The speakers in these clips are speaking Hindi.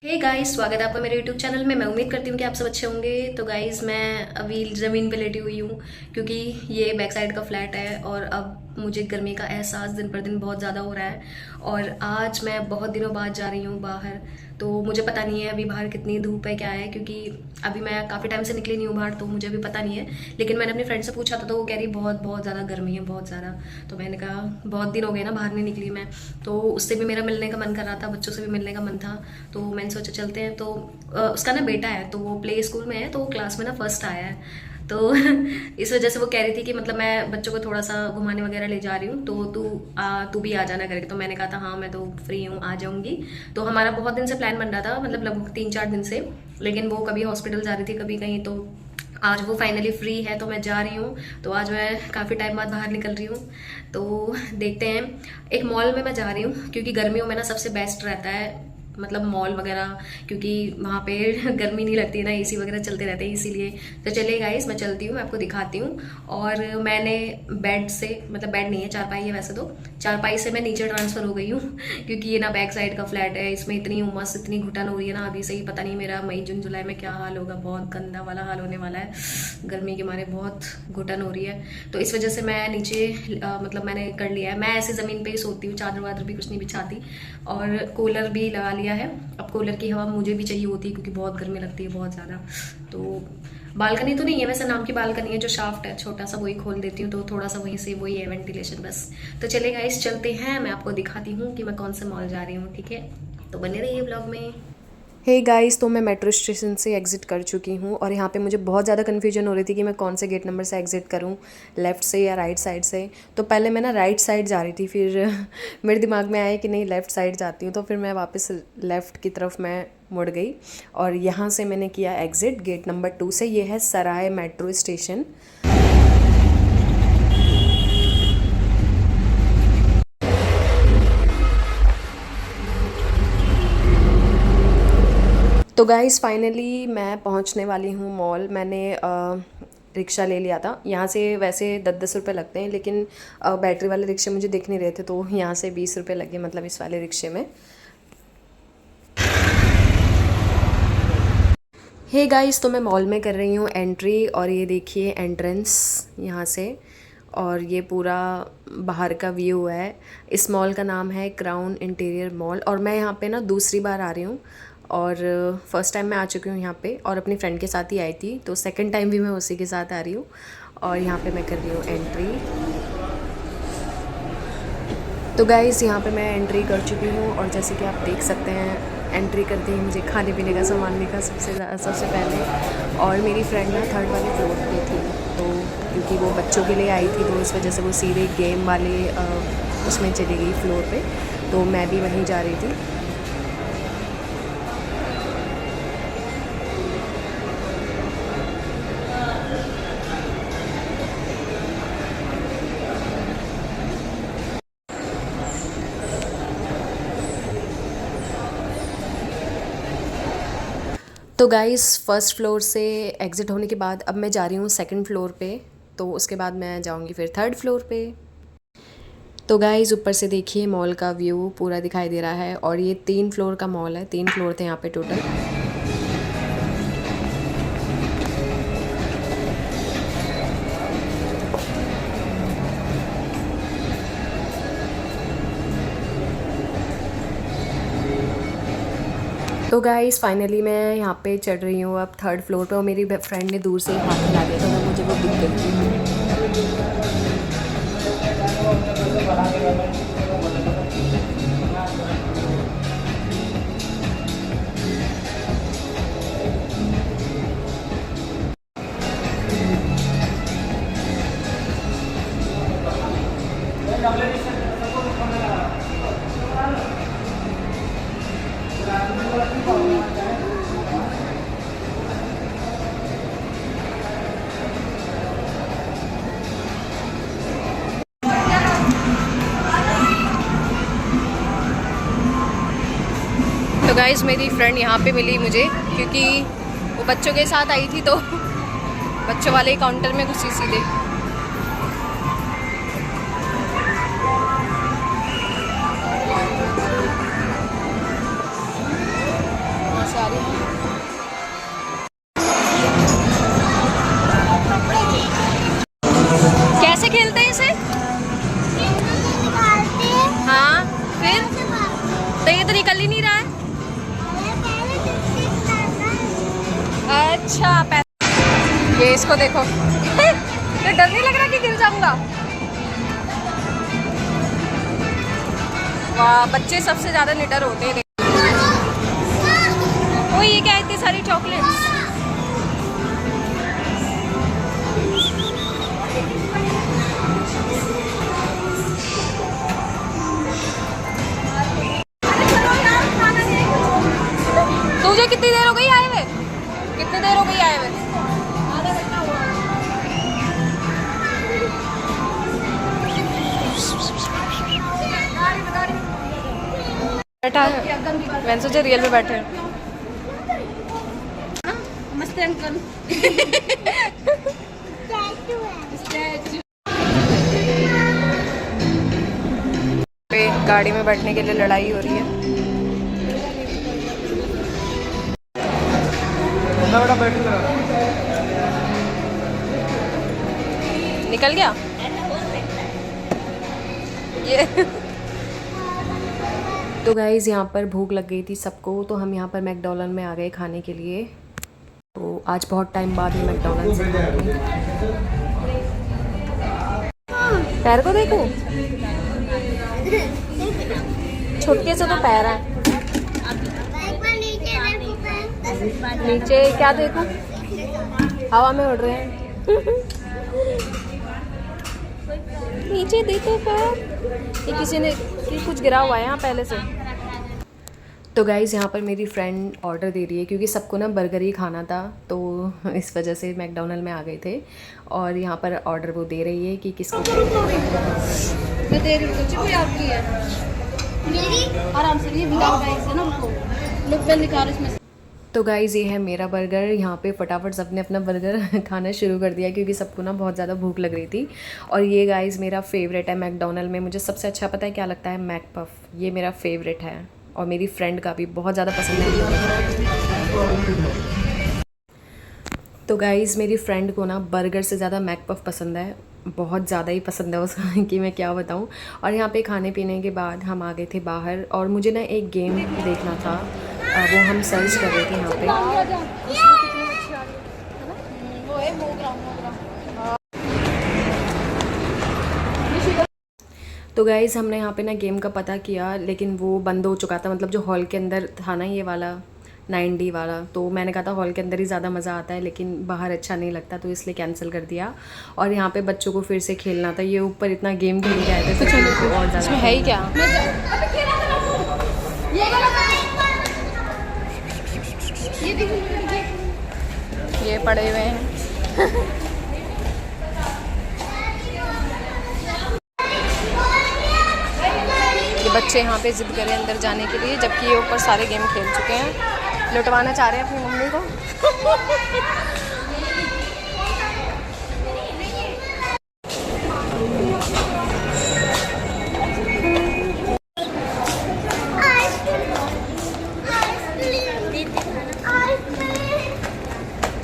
हे गाइस, स्वागत है आपका मेरे यूट्यूब चैनल में। मैं उम्मीद करती हूँ कि आप सब अच्छे होंगे। तो गाइस, मैं अभी ज़मीन पे लेटी हुई हूँ क्योंकि ये बैक साइड का फ्लैट है और अब मुझे गर्मी का एहसास दिन पर दिन बहुत ज़्यादा हो रहा है। और आज मैं बहुत दिनों बाद जा रही हूँ बाहर, तो मुझे पता नहीं है अभी बाहर कितनी धूप है क्या है, क्योंकि अभी मैं काफ़ी टाइम से निकली नहीं हूँ बाहर, तो मुझे अभी पता नहीं है। लेकिन मैंने अपनी फ्रेंड से पूछा था तो वो कह रही बहुत बहुत ज़्यादा गर्मी है, बहुत ज़्यादा। तो मैंने कहा बहुत दिन हो गए ना बाहर नहीं निकली मैं, तो उससे भी मेरा मिलने का मन कर रहा था, बच्चों से भी मिलने का मन था। तो मैंने सोचा चलते हैं। तो उसका ना बेटा है, तो वो प्ले स्कूल में है, तो वो क्लास में ना फर्स्ट आया है। तो इस वजह से वो कह रही थी कि मतलब मैं बच्चों को थोड़ा सा घुमाने वगैरह ले जा रही हूँ, तो तू भी आ जाना करके। तो मैंने कहा था हाँ मैं तो फ्री हूँ, आ जाऊंगी। तो हमारा बहुत दिन से प्लान बन रहा था, मतलब लगभग 3-4 दिन से। लेकिन वो कभी हॉस्पिटल जा रही थी कभी कहीं, तो आज वो फाइनली फ्री है तो मैं जा रही हूँ। तो आज मैं काफ़ी टाइम बाद बाहर निकल रही हूँ। तो देखते हैं, एक मॉल में मैं जा रही हूँ क्योंकि गर्मियों में ना सबसे बेस्ट रहता है मतलब मॉल वगैरह, क्योंकि वहाँ पे गर्मी नहीं लगती ना, एसी वगैरह चलते रहते हैं इसीलिए। तो चलिए गाइस, मैं चलती हूँ, मैं आपको दिखाती हूँ। और मैंने बेड से, मतलब बेड नहीं है, चारपाई है वैसे तो, चारपाई से मैं नीचे ट्रांसफ़र हो गई हूँ क्योंकि ये ना बैक साइड का फ्लैट है, इसमें इतनी उमस इतनी घुटन हो रही है ना अभी से ही। पता नहीं मेरा मई जून जुलाई में क्या हाल होगा, बहुत गंदा वाला हाल होने वाला है। गर्मी के मारे बहुत घुटन हो रही है, तो इस वजह से मैं नीचे मतलब मैंने कर लिया है। मैं ऐसे ज़मीन पे ही सोती हूँ, चादर वादर भी कुछ नहीं बिछाती। और कूलर भी लगा लिया है। अब कूलर की हवा मुझे भी चाहिए होती है क्योंकि बहुत गर्मी लगती है, बहुत ज़्यादा। तो बालकनी तो नहीं है वैसे, नाम की बालकनी है, जो शाफ्ट है छोटा सा वही खोल देती हूँ, तो थोड़ा सा वहीं से वही है वेंटिलेशन बस। तो चले गाइस चलते हैं, मैं आपको दिखाती हूँ कि मैं कौन से मॉल जा रही हूँ, ठीक है। तो बने रहिए ब्लॉग में। हे गाइस, तो मैं मेट्रो स्टेशन से एग्ज़िट कर चुकी हूँ और यहाँ पे मुझे बहुत ज़्यादा कन्फ्यूजन हो रही थी कि मैं कौन से गेट नंबर से एग्ज़िट करूँ, लेफ़्ट से या राइट साइड से। तो पहले मैं ना राइट साइड जा रही थी, फिर मेरे दिमाग में आया कि नहीं लेफ़्ट साइड जाती हूँ, तो फिर मैं वापस लेफ़्ट की तरफ मैं मुड़ गई। और यहाँ से मैंने किया एग्ज़िट गेट नंबर 2 से। ये है सराय मेट्रो स्टेशन। तो गाइस फाइनली मैं पहुंचने वाली हूँ मॉल। मैंने रिक्शा ले लिया था यहाँ से। वैसे 10-10 रुपये लगते हैं, लेकिन बैटरी वाले रिक्शे मुझे दिख नहीं रहे थे, तो यहाँ से 20 रुपये लगे, मतलब इस वाले रिक्शे में। हे गाइस, तो मैं मॉल में कर रही हूँ एंट्री, और ये देखिए एंट्रेंस यहाँ से। और ये पूरा बाहर का व्यू है। इस मॉल का नाम है क्राउन इंटीरियर मॉल, और मैं यहाँ पे ना दूसरी बार आ रही हूँ। और फर्स्ट टाइम मैं आ चुकी हूँ यहाँ पे और अपनी फ्रेंड के साथ ही आई थी, तो सेकंड टाइम भी मैं उसी के साथ आ रही हूँ। और यहाँ पे मैं कर रही हूँ एंट्री। तो गाइस यहाँ पे मैं एंट्री कर चुकी हूँ, और जैसे कि आप देख सकते हैं एंट्री करते ही मुझे खाने पीने का सामान दिखा सबसे पहले। और मेरी फ्रेंड ना थर्ड वाले फ्लोर पे थी, तो क्योंकि वो बच्चों के लिए आई थी तो इस वजह से वो सीधे गेम वाले उसमें चली गई फ्लोर पे, तो मैं भी वहीं जा रही थी। तो गाइस फर्स्ट फ्लोर से एग्ज़िट होने के बाद अब मैं जा रही हूँ सेकंड फ्लोर पे, तो उसके बाद मैं जाऊँगी फिर थर्ड फ्लोर पे। तो गाइस ऊपर से देखिए मॉल का व्यू पूरा दिखाई दे रहा है, और ये 3 फ्लोर का मॉल है, 3 फ्लोर थे यहाँ पे टोटल। तो गाइस फाइनली मैं यहाँ पे चढ़ रही हूँ अब थर्ड फ्लोर पे, और मेरी फ्रेंड ने दूर से ही हाथ हिला दिया था, तो मुझे वो दिख गई थी। तो गाइस मेरी फ्रेंड यहाँ पे मिली मुझे, क्योंकि वो बच्चों के साथ आई थी, तो बच्चों वाले काउंटर में घुसी सीधे। जा रही हूँ। कैसे खेलते हैं इसे? हाँ, फिर तो ये तो निकल ही नहीं रहा है। अच्छा, ये इसको देखो। तो डर नहीं लग रहा कि गिर जाऊंगा? वाह, बच्चे सबसे ज्यादा निडर होते हैं। ओ, ये क्या है, इतनी सारी चॉकलेट्स। तुझे कितनी देर हो गई आए हुए? कितनी देर हो गई आए हुए? बैठा है, मैंने सोचा रियल में बैठे हैं। नमस्ते अंकल। पे गाड़ी में बैठने के लिए लड़ाई हो रही है। निकल गया ये। तो गाइज़ यहाँ पर भूख लग गई थी सबको, तो हम यहाँ पर मैकडॉनल्ड में आ गए खाने के लिए। तो आज बहुत टाइम बाद ही मैकडॉनल्ड से पैर को देखो, छुटके से तो पैर है। नीचे क्या देखो, हवा में उड़ रहे हैं। नीचे देखो पैर, ये किसी ने कुछ गिरा हुआ है यहाँ पहले से। तो गाइज़ यहाँ पर मेरी फ्रेंड ऑर्डर दे रही है क्योंकि सबको ना बर्गर ही खाना था, तो इस वजह से मैकडॉनल्ड में आ गए थे। और यहाँ पर ऑर्डर वो दे रही है कि किसको मैं दे रही हूँ, कोई आपकी है मेरी आराम से, ये विदाउट आइस है ना, उनको लुक में निकाल इसमें। तो गाइज़ ये है मेरा बर्गर। यहाँ पे फटाफट सबने अपना बर्गर खाना शुरू कर दिया क्योंकि सबको ना बहुत ज़्यादा भूख लग रही थी। और ये गाइज़ मेरा फेवरेट है मैकडॉनल्ड में। मुझे सबसे अच्छा पता है क्या लगता है, मैकपफ। ये मेरा फेवरेट है और मेरी फ्रेंड का भी बहुत ज़्यादा पसंद है। तो गाइज़ मेरी फ्रेंड को ना बर्गर से ज़्यादा मैकपफ पसंद है, बहुत ज़्यादा ही पसंद है उसको कि मैं क्या बताऊँ। और यहाँ पे खाने पीने के बाद हम आ गए थे बाहर और मुझे ना एक गेम देखना था, वो हम सर्च कर रहे थे यहाँ पे। तो गाइज़ हमने यहाँ पे ना गेम का पता किया, लेकिन वो बंद हो चुका था। मतलब जो हॉल के अंदर था ना, ये वाला 9D वाला, तो मैंने कहा था हॉल के अंदर ही ज़्यादा मज़ा आता है लेकिन बाहर अच्छा नहीं लगता, तो इसलिए कैंसिल कर दिया। और यहाँ पे बच्चों को फिर से खेलना था, ये ऊपर इतना गेम खेल के आए थे, तो चलो और ज़्यादा है ही क्या। ये पड़े हुए हैं। ये बच्चे यहाँ पे जिद करें अंदर जाने के लिए, जबकि ये ऊपर सारे गेम खेल चुके हैं। लुटवाना चाह रहे हैं अपनी मम्मी को।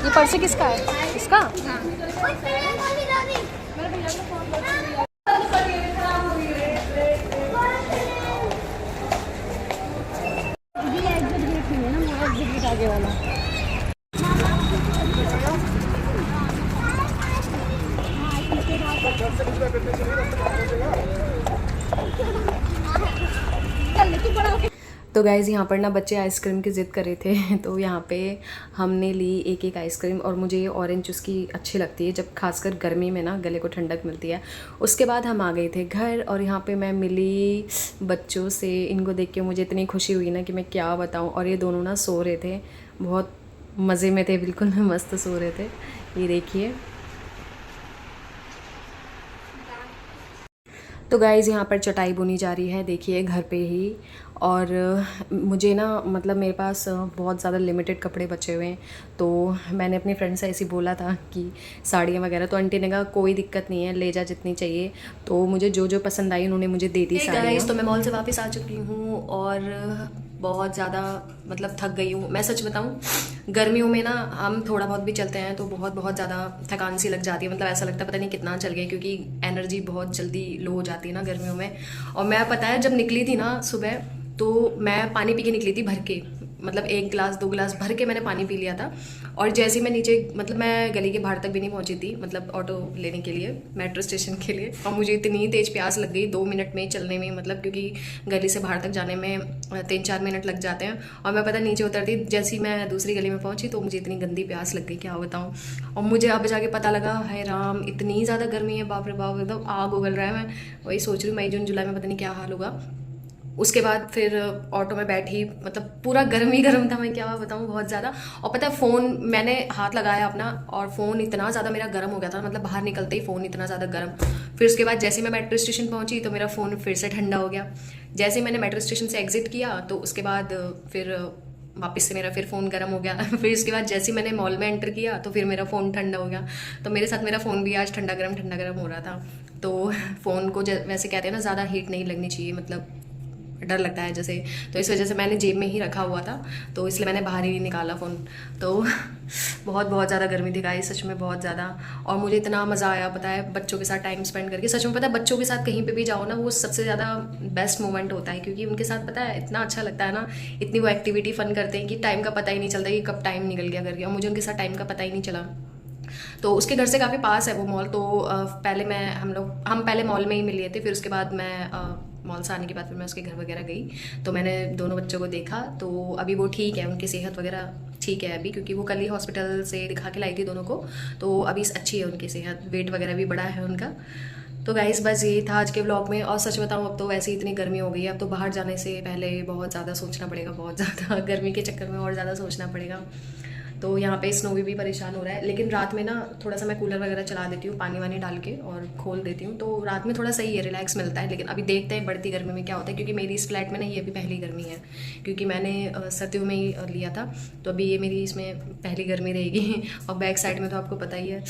ये पर्स किसका है? इसका? आगे वाला। तो गाइज़ यहाँ पर ना बच्चे आइसक्रीम की ज़िद कर रहे थे, तो यहाँ पे हमने ली एक एक आइसक्रीम। और मुझे ये ऑरेंज उसकी अच्छी लगती है, जब खासकर गर्मी में ना गले को ठंडक मिलती है। उसके बाद हम आ गए थे घर और यहाँ पे मैं मिली बच्चों से। इनको देख के मुझे इतनी खुशी हुई ना कि मैं क्या बताऊँ। और ये दोनों ना सो रहे थे, बहुत मज़े में थे, बिल्कुल मस्त सो रहे थे। ये देखिए। तो गाइज़ यहाँ पर चटाई बुनी जा रही है, देखिए घर पे ही। और मुझे ना मतलब मेरे पास बहुत ज़्यादा लिमिटेड कपड़े बचे हुए हैं, तो मैंने अपनी फ्रेंड से ऐसे बोला था कि साड़ियाँ वगैरह, तो आंटी ने कहा कोई दिक्कत नहीं है, ले जा जितनी चाहिए। तो मुझे जो जो पसंद आई उन्होंने मुझे दे दी साड़ियाँ। तो मैं मॉल से वापस आ चुकी हूँ और बहुत ज़्यादा मतलब थक गई हूँ। मैं सच बताऊँ, गर्मियों में ना हम थोड़ा बहुत भी चलते हैं तो बहुत बहुत ज़्यादा थकान सी लग जाती है। मतलब ऐसा लगता है पता नहीं कितना चल गया, क्योंकि एनर्जी बहुत जल्दी लो हो जाती है ना गर्मियों में। और मैं पता है जब निकली थी ना सुबह, तो मैं पानी पी के निकली थी भर के, मतलब 1 गिलास 2 गिलास भर के मैंने पानी पी लिया था। और जैसे ही मैं नीचे, मतलब मैं गली के बाहर तक भी नहीं पहुंची थी, मतलब ऑटो लेने के लिए मेट्रो स्टेशन के लिए, और मुझे इतनी तेज़ प्यास लग गई 2 मिनट में चलने में, मतलब क्योंकि गली से बाहर तक जाने में 3-4 मिनट लग जाते हैं। और मैं पता नीचे उतरती जैसे ही मैं दूसरी गली में पहुंची तो मुझे इतनी गंदी प्यास लग गई, क्या बताऊँ। और मुझे अब जाके पता लगा, हाय राम, इतनी ज़्यादा गर्मी है, बाप रे बाप, एकदम आग उगल रहा है। मैं वही सोच रही हूँ मई जून जुलाई में पता नहीं क्या हाल होगा। उसके बाद फिर ऑटो में बैठी, मतलब पूरा गर्म ही गर्म था, मैं क्या बताऊँ, बहुत ज़्यादा। और पता है फ़ोन मैंने हाथ लगाया अपना, और फ़ोन इतना ज़्यादा मेरा गर्म हो गया था, मतलब बाहर निकलते ही फ़ोन इतना ज़्यादा गर्म। फिर उसके बाद जैसे मैं मेट्रो स्टेशन पहुंची तो मेरा फ़ोन फिर से ठंडा हो गया। जैसे मैंने मेट्रो स्टेशन से एग्जिट किया तो उसके बाद फिर वापस से मेरा फिर फ़ोन गर्म हो गया। फिर उसके बाद जैसे मैंने मॉल में एंटर किया तो फिर मेरा फ़ोन ठंडा हो गया। तो मेरे साथ मेरा फ़ोन भी आज ठंडा गर्म हो रहा था। तो फ़ोन को वैसे कहते हैं ना, ज़्यादा हीट नहीं लगनी चाहिए, मतलब डर लगता है जैसे, तो इस वजह से मैंने जेब में ही रखा हुआ था, तो इसलिए मैंने बाहर ही नहीं निकाला फ़ोन। तो बहुत बहुत ज़्यादा गर्मी थी गाइस, सच में बहुत ज़्यादा। और मुझे इतना मज़ा आया पता है बच्चों के साथ टाइम स्पेंड करके। सच में पता है बच्चों के साथ कहीं पे भी जाओ ना, वो सबसे ज़्यादा बेस्ट मोमेंट होता है, क्योंकि उनके साथ पता है इतना अच्छा लगता है ना, इतनी वो एक्टिविटी फ़न करते हैं कि टाइम का पता ही नहीं चलता कि कब टाइम निकल गया करके। और मुझे उनके साथ टाइम का पता ही नहीं चला। तो उसके घर से काफ़ी पास है वो मॉल, तो पहले हम पहले मॉल में ही मिल लिए थे। फिर उसके बाद मैं मॉल से आने के बाद फिर मैं उसके घर वगैरह गई, तो मैंने दोनों बच्चों को देखा। तो अभी वो ठीक है, उनकी सेहत वगैरह ठीक है अभी, क्योंकि वो कल ही हॉस्पिटल से दिखा के लाई थी दोनों को। तो अभी अच्छी है उनकी सेहत, वेट वगैरह भी बढ़ा है उनका। तो गाइस बस यही था आज के व्लॉग में। और सच बताऊँ, अब तो वैसे ही इतनी गर्मी हो गई है, अब तो बाहर जाने से पहले बहुत ज़्यादा सोचना पड़ेगा, बहुत ज़्यादा गर्मी के चक्कर में और ज़्यादा सोचना पड़ेगा। तो यहाँ पे स्नोवी भी परेशान हो रहा है, लेकिन रात में ना थोड़ा सा मैं कूलर वगैरह चला देती हूँ, पानी वानी डाल के और खोल देती हूँ, तो रात में थोड़ा सही है, रिलैक्स मिलता है। लेकिन अभी देखते हैं बढ़ती गर्मी में क्या होता है, क्योंकि मेरी इस फ्लैट में ना ये अभी पहली गर्मी है, क्योंकि मैंने सर्दियों में ही लिया था, तो अभी ये मेरी इसमें पहली गर्मी रहेगी। और बैक साइड में तो आपको पता ही है,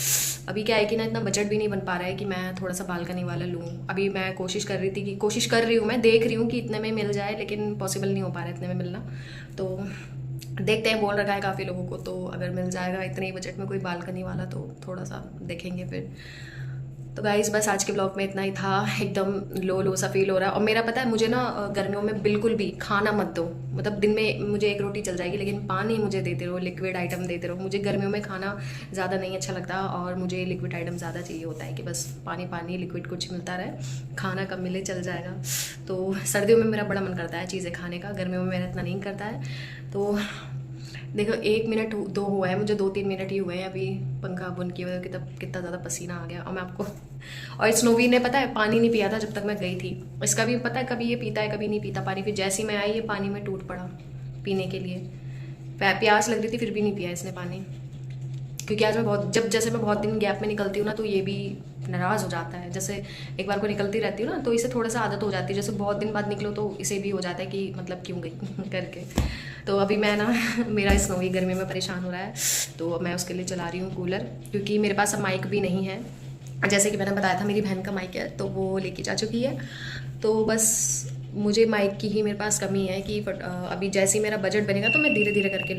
अभी क्या है कि ना इतना बजट भी नहीं बन पा रहा है कि मैं थोड़ा सा बालकनी वाला लूँ। अभी मैं कोशिश कर रही हूँ, मैं देख रही हूँ कि इतने में मिल जाए, लेकिन पॉसिबल नहीं हो पा रहा है इतने में मिलना। तो देखते हैं, बोल रखा है काफ़ी लोगों को, तो अगर मिल जाएगा इतने ही बजट में कोई बालकनी वाला तो थोड़ा सा देखेंगे फिर। तो गाइस बस आज के ब्लॉग में इतना ही था। एकदम लो सा फील हो रहा है। और मेरा पता है मुझे ना गर्मियों में बिल्कुल भी खाना मत दो, मतलब दिन में मुझे 1 रोटी चल जाएगी, लेकिन पानी मुझे देते रहो, लिक्विड आइटम देते रहो। मुझे गर्मियों में खाना ज़्यादा नहीं अच्छा लगता, और मुझे लिक्विड आइटम ज़्यादा चाहिए होता है कि बस पानी लिक्विड कुछ मिलता रहे, खाना कम मिले चल जाएगा। तो सर्दियों में मेरा बड़ा मन करता है चीज़ें खाने का, गर्मियों में मेरा इतना नहीं करता है। तो देखो 1 मिनट 2 हुआ है, मुझे 2-3 मिनट ही हुए हैं अभी पंखा बंद किए हुए, कितना ज़्यादा पसीना आ गया। और मैं आपको और स्नोवी ने पता है पानी नहीं पिया था जब तक मैं गई थी। इसका भी पता है कभी ये पीता है कभी नहीं पीता पानी। फिर जैसे ही मैं आई ये पानी में टूट पड़ा पीने के लिए। प्यास लग रही थी फिर भी नहीं पिया इसने पानी, क्योंकि आज मैं जैसे मैं बहुत दिन गैप में निकलती हूँ ना, तो ये भी नाराज़ हो जाता है। जैसे एक बार को निकलती रहती हूँ ना, तो इसे थोड़ा सा आदत हो जाती है, जैसे बहुत दिन बाद निकलो तो इसे भी हो जाता है कि मतलब क्यों गई करके। तो अभी मैं ना मेरा स्नोवी गर्मी में परेशान हो रहा है, तो मैं उसके लिए चला रही हूँ कूलर, क्योंकि मेरे पास अब माइक भी नहीं है। जैसे कि मैंने बताया था मेरी बहन का माइक है, तो वो लेके जा चुकी है। तो बस मुझे माइक की ही मेरे पास कमी है कि अभी जैसे ही मेरा बजट बनेगा तो मैं धीरे धीरे करके